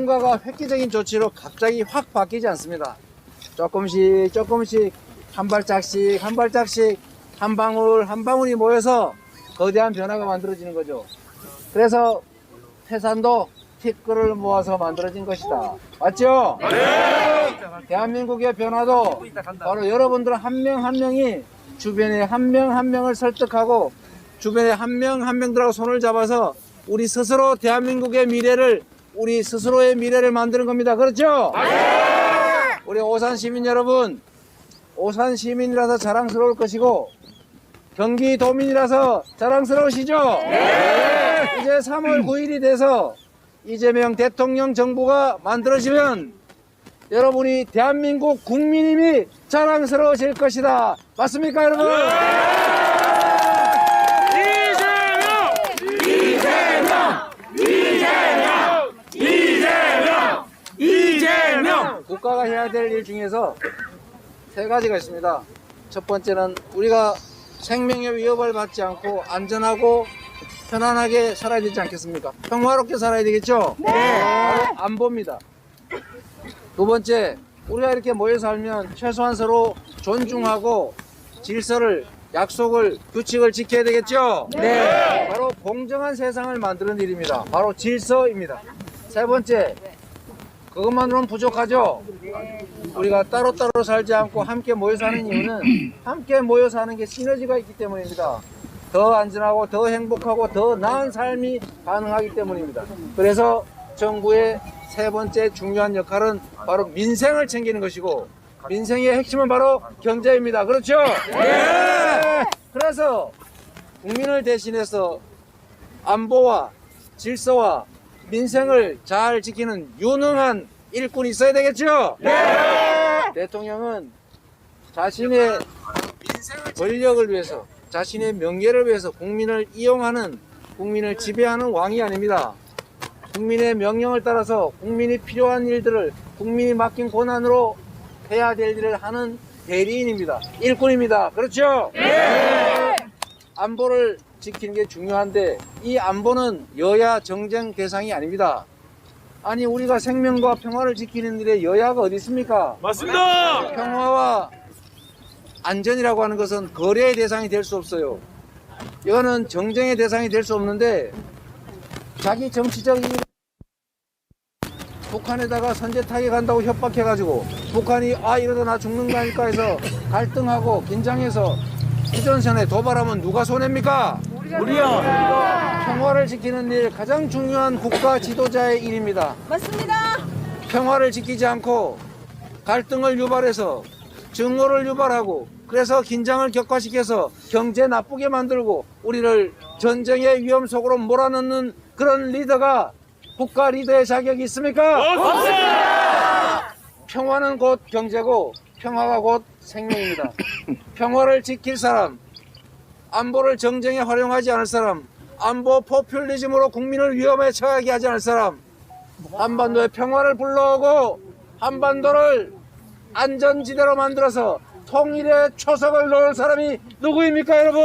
누군가가 획기적인 조치로 갑자기 확 바뀌지 않습니다. 조금씩 한 발짝씩 한 방울 한 방울이 모여서 거대한 변화가 만들어지는 거죠. 그래서 태산도 티끌을 모아서 만들어진 것이다. 맞죠? 네! 대한민국의 변화도 바로 여러분들 한 명 한 명이 주변에 한 명 한 명을 설득하고 주변에 한 명 한 명들하고 손을 잡아서 우리 스스로 대한민국의 미래를 우리 스스로의 미래를 만드는 겁니다. 그렇죠? 네! 우리 오산 시민 여러분, 오산 시민이라서 자랑스러울 것이고 경기도민이라서 자랑스러우시죠? 네! 이제 3월 9일이 돼서 이재명 대통령 정부가 만들어지면 여러분이 대한민국 국민님이 자랑스러우실 것이다. 맞습니까, 여러분? 이재명! 국가가 해야 될 일 중에서 세 가지가 있습니다. 첫 번째는 우리가 생명의 위협을 받지 않고 안전하고 편안하게 살아야 되지 않겠습니까? 평화롭게 살아야 되겠죠? 네. 바로 안보입니다. 두 번째, 우리가 이렇게 모여 살면 최소한 서로 존중하고 질서를, 약속을, 규칙을 지켜야 되겠죠? 네. 바로 공정한 세상을 만드는 일입니다. 바로 질서입니다. 세 번째, 그것만으로는 부족하죠? 우리가 따로따로 살지 않고 함께 모여 사는 이유는 함께 모여 사는 게 시너지가 있기 때문입니다. 더 안전하고 더 행복하고 더 나은 삶이 가능하기 때문입니다. 그래서 정부의 세 번째 중요한 역할은 바로 민생을 챙기는 것이고 민생의 핵심은 바로 경제입니다. 그렇죠? 네! 그래서 국민을 대신해서 안보와 질서와 민생을 잘 지키는 유능한 일꾼이 있어야 되겠죠? 네! 대통령은 자신의 권력을 위해서 자신의 명예를 위해서 국민을 이용하는 국민을 지배하는 왕이 아닙니다. 국민의 명령을 따라서 국민이 필요한 일들을 국민이 맡긴 권한으로 해야 될 일을 하는 대리인입니다. 일꾼입니다. 그렇죠? 네! 안보를 지키는 게 중요한데 이 안보는 여야 정쟁 대상이 아닙니다. 아니 우리가 생명과 평화를 지키는 일에 여야가 어디 있습니까? 맞습니다. 평화와 안전이라고 하는 것은 거래의 대상이 될 수 없어요. 이거는 정쟁의 대상이 될 수 없는데 자기 정치적인 북한에다가 선제 타격한다고 협박해가지고 북한이 이러다 나 죽는 거 아닐까 해서 갈등하고 긴장해서 휴전선에 도발하면 누가 손해입니까? 우리요. 평화를 지키는 일 가장 중요한 국가 지도자의 일입니다. 맞습니다. 평화를 지키지 않고 갈등을 유발해서 증오를 유발하고 그래서 긴장을 격화시켜서 경제 나쁘게 만들고 우리를 전쟁의 위험 속으로 몰아넣는 그런 리더가 국가 리더의 자격이 있습니까? 없습니다. 평화는 곧 경제고 평화가 곧 생명입니다. 평화를 지킬 사람, 안보를 정쟁에 활용하지 않을 사람, 안보 포퓰리즘으로 국민을 위험에 처하게 하지 않을 사람, 한반도의 평화를 불러오고 한반도를 안전지대로 만들어서 통일의 초석을 놓을 사람이 누구입니까, 여러분?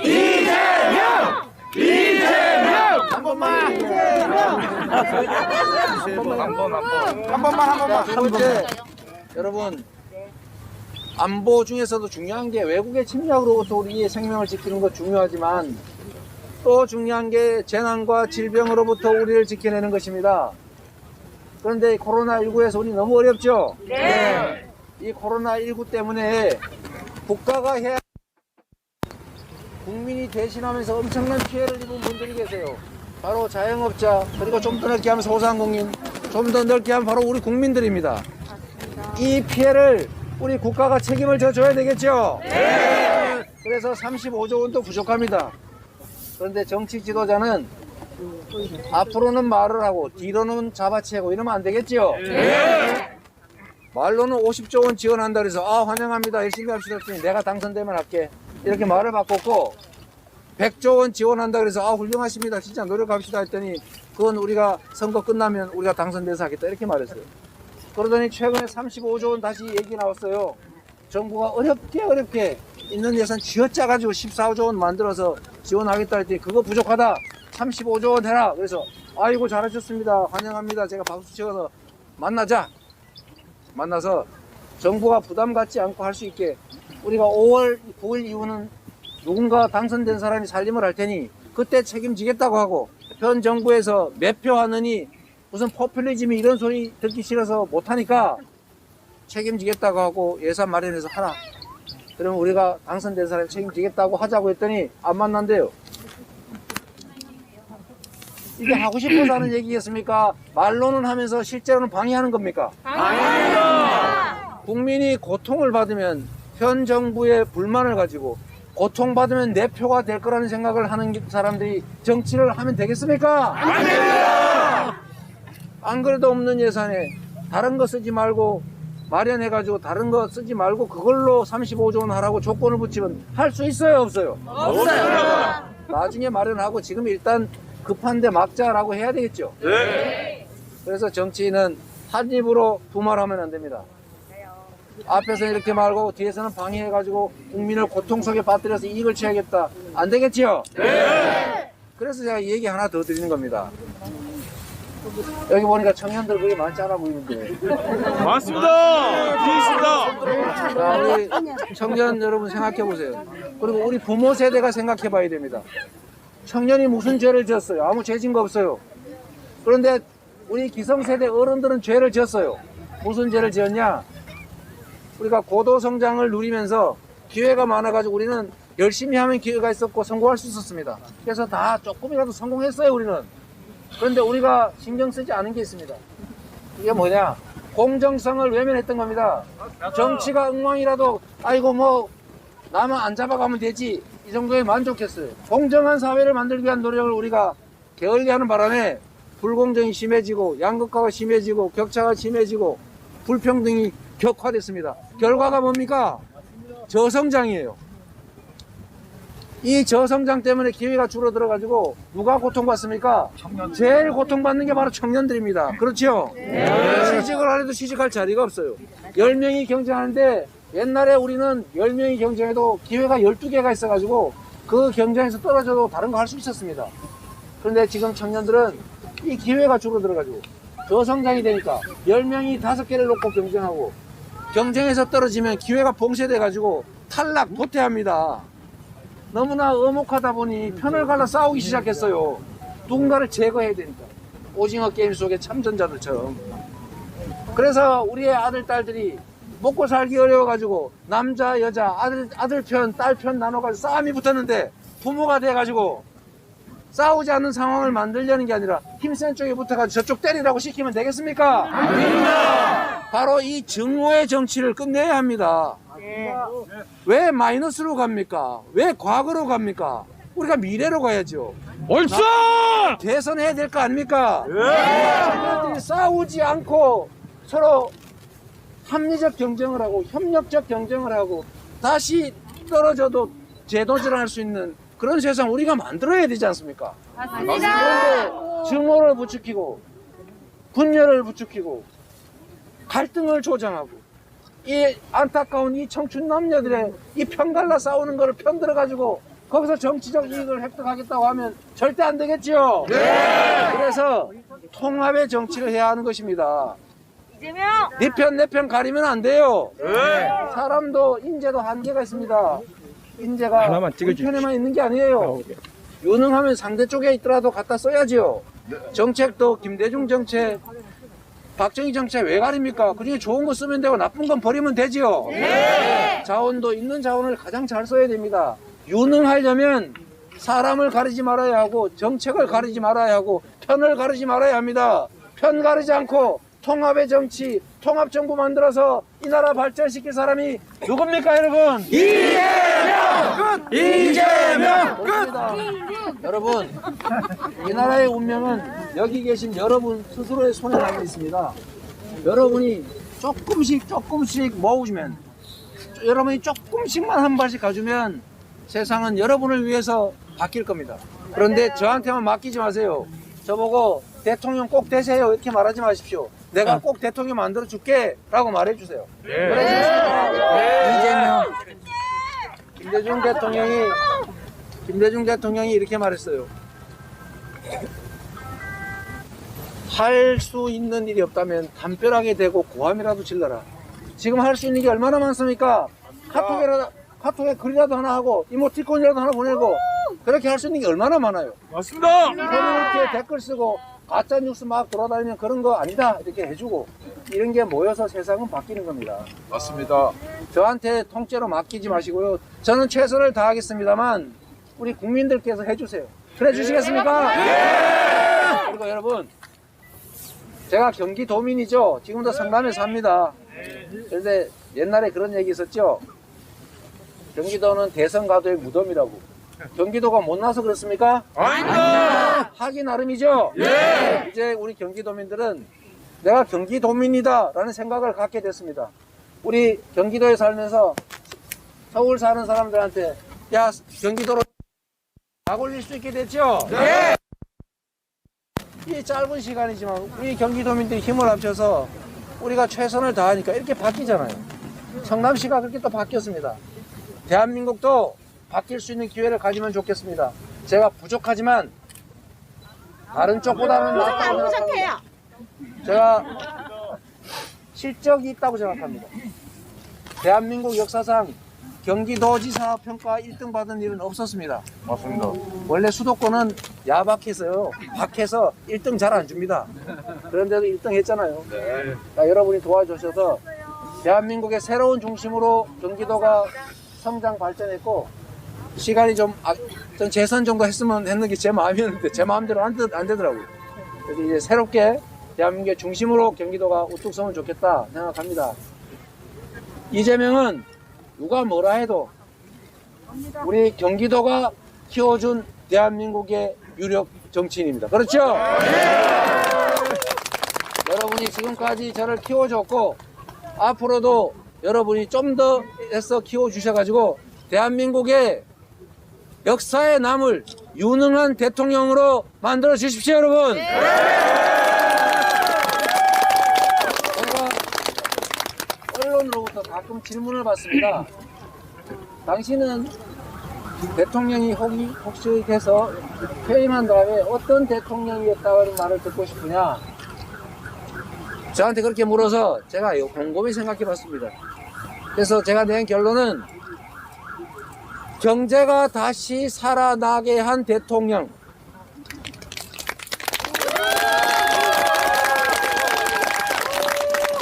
이재명! 한 번만. 한 번만. 두 번째, 여러분, 안보 중에서도 중요한 게 외국의 침략으로부터 우리의 생명을 지키는 것 중요하지만 또 중요한 게 재난과 질병으로부터 우리를 지켜내는 것입니다. 그런데 코로나19에서 우리 너무 어렵죠? 네. 이 코로나19 때문에 국가가 해야 국민이 대신하면서 엄청난 피해를 입은 분들이 계세요. 바로 자영업자, 그리고 좀 더 넓게 하면 소상공인, 좀 더 넓게 하면 바로 우리 국민들입니다. 이 피해를 우리 국가가 책임을 져줘야 되겠죠? 네. 그래서 35조 원도 부족합니다. 그런데 정치 지도자는 앞으로는 말을 하고 뒤로는 잡아채고 이러면 안 되겠죠? 네. 말로는 50조 원 지원한다 그래서 환영합니다. 열심히 합시다 했더니 내가 당선되면 할게. 이렇게 말을 바꿨고 100조 원 지원한다 그래서 훌륭하십니다. 진짜 노력합시다 했더니 그건 우리가 선거 끝나면 우리가 당선돼서 하겠다 이렇게 말했어요. 그러더니 최근에 35조 원 다시 얘기 나왔어요. 정부가 어렵게 있는 예산 쥐어짜가지고 14조 원 만들어서 지원하겠다 했더니 그거 부족하다. 35조 원 해라. 그래서 아이고 잘하셨습니다. 환영합니다. 제가 박수 치어서 만나서 정부가 부담 갖지 않고 할 수 있게 우리가 5월 9일 이후는 누군가 당선된 사람이 살림을 할 테니 그때 책임지겠다고 하고 현 정부에서 몇 표 하느니 무슨 포퓰리즘이 이런 소리 듣기 싫어서 못하니까 책임지겠다고 하고 예산 마련해서 하라. 그러면 우리가 당선된 사람이 책임지겠다고 하자고 했더니 안 만난대요. 이게 하고 싶어서 하는 얘기겠습니까? 말로는 하면서 실제로는 방해하는 겁니까? 아닙니다. 국민이 고통을 받으면 현 정부의 불만을 가지고 고통받으면 내 표가 될 거라는 생각을 하는 사람들이 정치를 하면 되겠습니까? 아닙니다. 안 그래도 없는 예산에 다른 거 쓰지 말고 마련해가지고 다른 거 쓰지 말고 그걸로 35조 원 하라고 조건을 붙이면 할 수 있어요? 없어요? 없어요. 나중에 마련하고 지금 일단 급한데 막자라고 해야 되겠죠? 네. 그래서 정치인은 한 입으로 두말하면 안 됩니다. 앞에서 이렇게 말고 뒤에서는 방해해가지고 국민을 고통 속에 빠뜨려서 이익을 취하겠다. 안 되겠지요? 네. 그래서 제가 이 얘기 하나 더 드리는 겁니다. 여기 보니까 청년들 그게 많지 않아 보이는데. 맞습니다. 뒤에 있습니다. 자, 우리 청년 여러분 생각해 보세요. 그리고 우리 부모 세대가 생각해 봐야 됩니다. 청년이 무슨 죄를 지었어요? 아무 죄 진 거 없어요. 그런데 우리 기성세대 어른들은 죄를 지었어요. 무슨 죄를 지었냐? 우리가 고도 성장을 누리면서 기회가 많아가지고 우리는 열심히 하면 기회가 있었고 성공할 수 있었습니다. 그래서 다 조금이라도 성공했어요, 우리는. 그런데 우리가 신경 쓰지 않은 게 있습니다. 이게 뭐냐? 공정성을 외면했던 겁니다. 정치가 엉망이라도 아이고 뭐 나만 안 잡아가면 되지 이 정도에 만족했어요. 공정한 사회를 만들기 위한 노력을 우리가 게을리하는 바람에 불공정이 심해지고 양극화가 심해지고 격차가 심해지고 불평등이 격화됐습니다. 결과가 뭡니까? 저성장이에요. 이 저성장 때문에 기회가 줄어들어가지고 누가 고통받습니까? 제일 고통받는 게 바로 청년들입니다. 그렇죠? 취직을 하려도 취직할 자리가 없어요. 10명이 경쟁하는데 옛날에 우리는 10명이 경쟁해도 기회가 12개가 있어가지고 그 경쟁에서 떨어져도 다른 거 할 수 있었습니다. 그런데 지금 청년들은 이 기회가 줄어들어가지고 저성장이 되니까 10명이 5개를 놓고 경쟁하고 경쟁에서 떨어지면 기회가 봉쇄돼가지고 탈락, 도태합니다. 너무나 엄혹하다 보니 편을 갈라 싸우기 시작했어요. 누군가를 제거해야 되니까. 오징어 게임 속의 참전자들처럼. 그래서 우리의 아들, 딸들이 먹고 살기 어려워가지고 남자, 여자, 아들 편, 딸 편 나눠가지고 싸움이 붙었는데 부모가 돼가지고 싸우지 않는 상황을 만들려는 게 아니라 힘센 쪽에 붙어가지고 저쪽 때리라고 시키면 되겠습니까? 아닙니다. 바로 이 증오의 정치를 끝내야 합니다. 왜 마이너스로 갑니까? 왜 과거로 갑니까? 우리가 미래로 가야죠. 옳소! 개선해야 될 거 아닙니까? 청년들이 싸우지 않고 서로 합리적 경쟁을 하고 협력적 경쟁을 하고 다시 떨어져도 재도전할 수 있는 그런 세상 우리가 만들어야 되지 않습니까? 그런데 증오를 부추기고 분열을 부추기고 갈등을 조장하고 이 안타까운 이 청춘 남녀들의 이 편갈라 싸우는 거를 편들어 가지고 거기서 정치적 이익을 획득하겠다고 하면 절대 안 되겠지요. 그래서 통합의 정치를 해야 하는 것입니다. 네 편 내 편 가리면 안 돼요. 사람도 인재도 한계가 있습니다. 인재가 우리 편에만 있는 게 아니에요. 유능하면 상대 쪽에 있더라도 갖다 써야지요. 정책도 김대중 정책, 박정희 정책 왜 가립니까? 그중에 좋은 거 쓰면 되고 나쁜 건 버리면 되지요. 자원도 있는 자원을 가장 잘 써야 됩니다. 유능하려면 사람을 가리지 말아야 하고 정책을 가리지 말아야 하고 편을 가리지 말아야 합니다. 편 가리지 않고 통합의 정치, 통합정부 만들어서 이 나라 발전시킬 사람이 누굽니까, 여러분? 이재명! 끝! 이재명! 끝! 여러분, 이 나라의 운명은 여기 계신 여러분 스스로의 손에 달려 있습니다. 여러분이 조금씩 모으면, 여러분이 조금씩만 한 발씩 가주면 세상은 여러분을 위해서 바뀔 겁니다. 그런데 저한테만 맡기지 마세요. 저보고 대통령 꼭 되세요 이렇게 말하지 마십시오. 내가 꼭 대통령 만들어 줄게 라고 말해주세요. 이재명 김대중 대통령이 이렇게 말했어요. 할 수 있는 일이 없다면 담벼락에 대고 고함이라도 질러라. 지금 할 수 있는 게 얼마나 많습니까? 카톡에 글이라도 하나 하고 이모티콘이라도 하나 보내고 그렇게 할 수 있는 게 얼마나 많아요. 맞습니다. 이렇게 댓글 쓰고 가짜 뉴스 막 돌아다니면 그런 거 아니다 이렇게 해주고 이런 게 모여서 세상은 바뀌는 겁니다. 맞습니다. 저한테 통째로 맡기지 마시고요. 저는 최선을 다하겠습니다만 우리 국민들께서 해주세요. 그래 주시겠습니까? 그리고 여러분, 제가 경기도민이죠. 지금도 성남에 삽니다. 그런데 옛날에 그런 얘기 있었죠. 경기도는 대선가도의 무덤이라고. 경기도가 못나서 그렇습니까? 아닙니다. 하기 나름이죠. 예. 이제 우리 경기도민들은 내가 경기도민이다 라는 생각을 갖게 됐습니다. 우리 경기도에 살면서 서울 사는 사람들한테 야 경기도로 약 올릴 수 있게 됐죠. 네. 이 짧은 시간이지만 우리 경기도민들이 힘을 합쳐서 우리가 최선을 다하니까 이렇게 바뀌잖아요. 성남시가 그렇게 또 바뀌었습니다. 대한민국도 바뀔 수 있는 기회를 가지면 좋겠습니다. 제가 부족하지만 다른 쪽보다는 낫다고 생각합니다. 제가 실적이 있다고 생각합니다. 대한민국 역사상 경기도지사 평가 1등 받은 일은 없었습니다. 맞습니다. 원래 수도권은 야박해서요. 박해서 1등 잘 안 줍니다. 그런데도 1등 했잖아요. 그러니까 여러분이 도와주셔서 대한민국의 새로운 중심으로 경기도가 성장 발전했고 시간이 좀 재선 정도 했으면 했는 게 제 마음이었는데 제 마음대로 안 되더라고요. 그래서 이제 새롭게 대한민국의 중심으로 경기도가 우뚝 서면 좋겠다 생각합니다. 이재명은 누가 뭐라 해도 우리 경기도가 키워준 대한민국의 유력 정치인입니다. 그렇죠? 여러분이 지금까지 저를 키워줬고 앞으로도 여러분이 좀 더 애써 키워주셔가지고 대한민국의 역사에 남을 유능한 대통령으로 만들어 주십시오, 여러분. 제가 언론으로부터 가끔 질문을 받습니다. 당신은 대통령이 혹시 돼서 퇴임한 다음에 어떤 대통령이었다는 말을 듣고 싶으냐? 저한테 그렇게 물어서 제가 곰곰이 생각해 봤습니다. 그래서 제가 낸 결론은 경제가 다시 살아나게 한 대통령.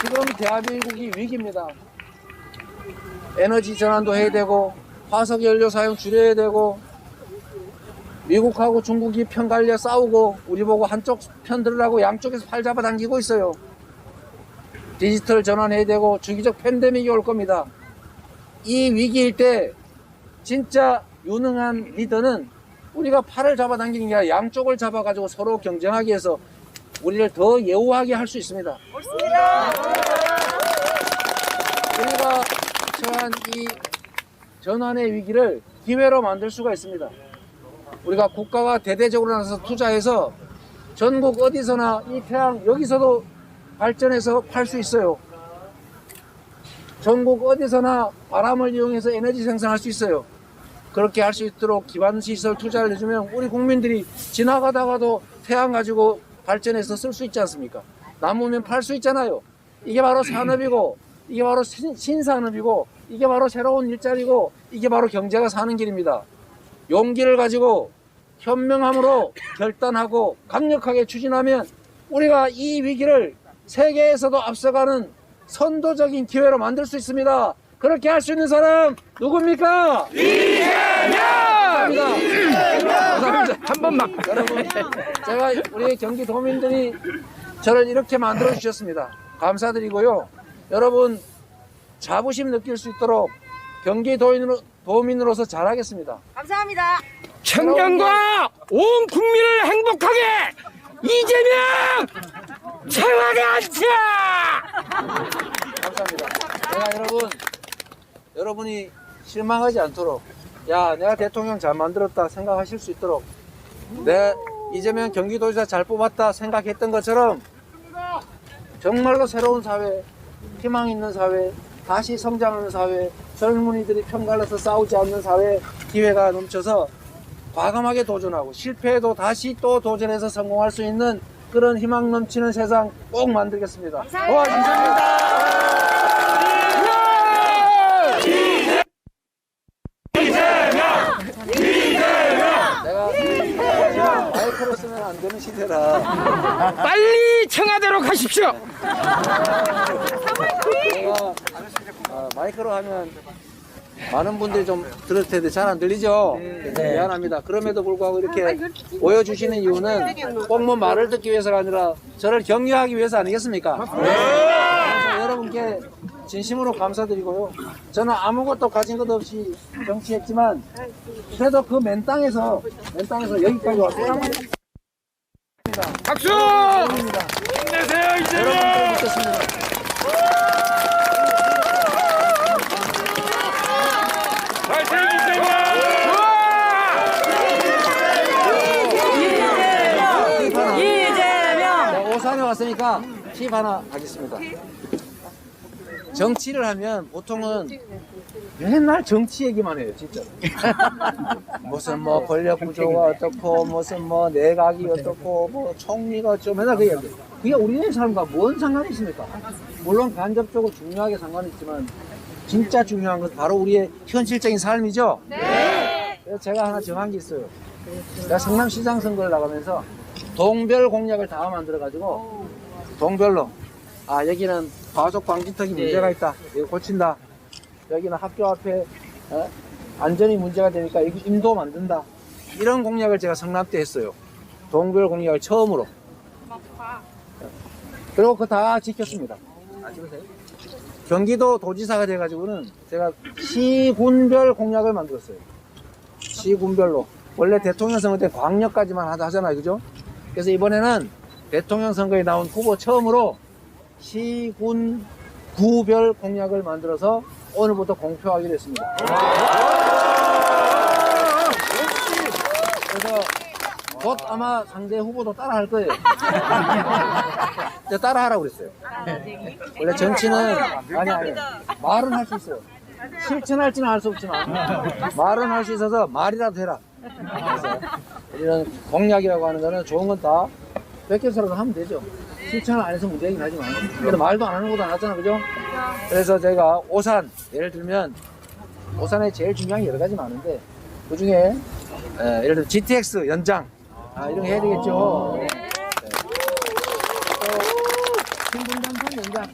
지금 대한민국이 위기입니다. 에너지 전환도 해야 되고 화석 연료 사용 줄여야 되고 미국하고 중국이 편 갈려 싸우고 우리 보고 한쪽 편 들으라고 양쪽에서 팔 잡아 당기고 있어요. 디지털 전환해야 되고 주기적 팬데믹이 올 겁니다. 이 위기일 때 진짜 유능한 리더는 우리가 팔을 잡아당기는 게 아니라 양쪽을 잡아가지고 서로 경쟁하기 위해서 우리를 더 예우하게 할 수 있습니다. 옳습니다. 우리가 처한 이 전환의 위기를 기회로 만들 수가 있습니다. 우리가 국가가 대대적으로 나서서 투자해서 전국 어디서나 이 태양 여기서도 발전해서 팔 수 있어요. 전국 어디서나 바람을 이용해서 에너지 생산할 수 있어요. 그렇게 할 수 있도록 기반시설 투자를 해주면 우리 국민들이 지나가다가도 태양 가지고 발전해서 쓸 수 있지 않습니까? 남으면 팔 수 있잖아요. 이게 바로 산업이고 이게 바로 신산업이고 이게 바로 새로운 일자리고 이게 바로 경제가 사는 길입니다. 용기를 가지고 현명함으로 결단하고 강력하게 추진하면 우리가 이 위기를 세계에서도 앞서가는 선도적인 기회로 만들 수 있습니다. 그렇게 할 수 있는 사람 누굽니까? 이재명! 감사합니다. 한 번만. 여러분, 제가 우리 경기도민들이 저를 이렇게 만들어 주셨습니다. 감사드리고요. 여러분 자부심 느낄 수 있도록 경기도민으로서 잘하겠습니다. 감사합니다. 청년과 온 국민을 행복하게 이재명 청와대 앉혀! 감사합니다. 제가 여러분이 실망하지 않도록 내가 대통령 잘 만들었다 생각하실 수 있도록 이재명 경기도지사 잘 뽑았다 생각했던 것처럼 정말로 새로운 사회, 희망 있는 사회, 다시 성장하는 사회, 젊은이들이 편갈라서 싸우지 않는 사회 기회가 넘쳐서 과감하게 도전하고 실패해도 다시 또 도전해서 성공할 수 있는 그런 희망 넘치는 세상 꼭 만들겠습니다. 고맙습니다. 내가 마이크로 쓰면 안 되는 시대라 빨리 청와대로 가십시오. 제가 마이크로 하면 많은 분들이 좀 들을 텐데 잘 안 들리죠? 미안합니다. 그럼에도 불구하고 이렇게 보여주시는 이유는 꼭 뭐 말을 듣기 위해서가 아니라 저를 격려하기 위해서 아니겠습니까? 그래서 여러분께 진심으로 감사드리고요. 저는 아무것도 가진 것 없이 정치했지만 그래도 그 맨 땅에서 여기까지 왔어요. 박수! 힘내세요, 여러분께 이재명! 묻겠습니다. 파이팅, 이재명! 제가 오산에 왔으니까 팁 하나 하겠습니다. 정치를 하면 보통은 맨날 정치 얘기만 해요, 진짜. 무슨 뭐 권력 구조가 어떻고, 무슨 뭐 내각이 어떻고, 뭐 총리가 어쩌고 맨날 그 얘기. 그게 우리네 삶과 뭔 상관이 있습니까? 물론 간접적으로 중요하게 상관이 있지만 진짜 중요한 건 바로 우리의 현실적인 삶이죠. 그래서 제가 하나 정한 게 있어요. 제가 성남시장 선거를 나가면서 동별 공약을 다 만들어가지고 동별로 여기는 과속 방지턱이 문제가 있다. 이거 고친다. 여기는 학교 앞에 안전이 문제가 되니까 여기 임도 만든다. 이런 공약을 제가 성남 때 했어요. 동별 공약을 처음으로. 그리고 그거 다 지켰습니다. 경기도 도지사가 돼가지고는 제가 시군별 공약을 만들었어요. 시군별로. 원래 대통령 선거 때 광역까지만 하잖아요. 그죠? 그래서 이번에는 대통령 선거에 나온 후보 처음으로 시군 구별 공약을 만들어서 오늘부터 공표하기로 했습니다. 그래서 곧 아마 상대 후보도 따라할 거예요. 따라하라고 그랬어요. 원래 정치는 아니 말은 할 수 있어요. 실천할지는 알 수 없지만 말은 할 수 있어서 말이라도 해라. 그래서 이런 공약이라고 하는 거는 좋은 건 다 뺏겨서라도 하면 되죠. 실천을 안 해서 문제이긴 하지만 그래도 말도 안 하는 것보다 낫잖아, 그죠? 그래서 제가 오산, 예를 들면 오산에 제일 중요한 게 여러 가지 많은데 그 중에 예를 들어 GTX 연장 이런 거 해야 되겠죠. 네. 또 신분당선 연장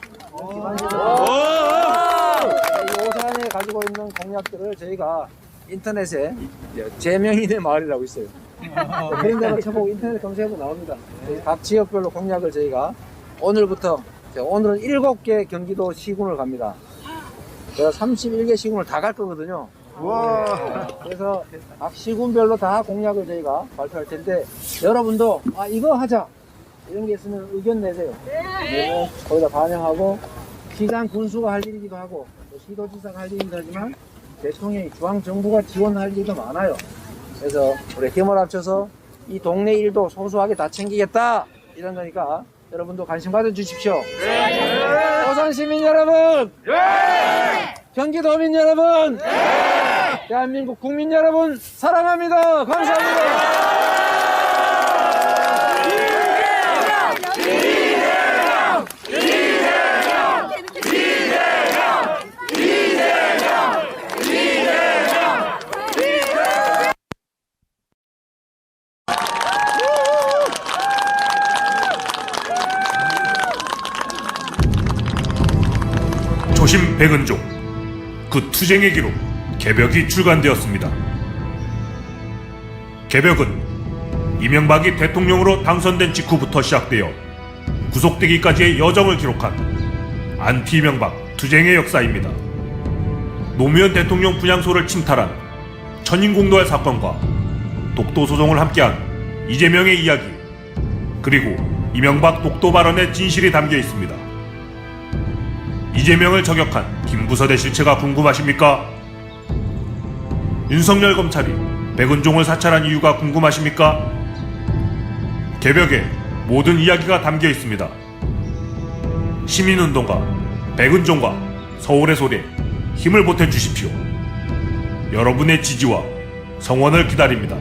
이 오산에 가지고 있는 공약들을 저희가 인터넷에 제명인의 마을이라고 있어요. 그런 데로 쳐보고 인터넷 검색해보면 나옵니다. 각 지역별로 공약을 저희가 오늘부터 오늘은 7개 경기도 시군을 갑니다. 제가 31개 시군을 다 갈 거거든요. 그래서 각 시군별로 다 공약을 저희가 발표할 텐데 여러분도 이거 하자 이런 게 있으면 의견 내세요. 네. 거기다 반영하고 시장 군수가 할 일이기도 하고 또 시도지사가 할 일이기도 하지만 대통령이 중앙정부가 지원할 일도 많아요. 그래서 우리 힘을 합쳐서 이 동네 일도 소소하게 다 챙기겠다 이런 거니까 여러분도 관심 가져주십시오. 네. 오산 시민 여러분, 네. 경기도민 여러분, 네. 대한민국 국민 여러분 사랑합니다. 감사합니다. 초심 백은종, 그 투쟁의 기록 개벽이 출간되었습니다. 개벽은 이명박이 대통령으로 당선된 직후부터 시작되어 구속되기까지의 여정을 기록한 안티 이명박 투쟁의 역사입니다. 노무현 대통령 분향소를 침탈한 천인공노할 사건과 독도 소송을 함께한 이재명의 이야기, 그리고 이명박 독도 발언의 진실이 담겨 있습니다. 이재명을 저격한 김부선의 실체가 궁금하십니까? 윤석열 검찰이 백은종을 사찰한 이유가 궁금하십니까? 개벽에 모든 이야기가 담겨 있습니다. 시민운동가 백은종과 서울의 소리에 힘을 보태주십시오. 여러분의 지지와 성원을 기다립니다.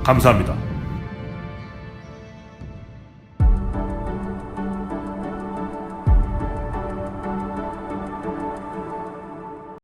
감사합니다.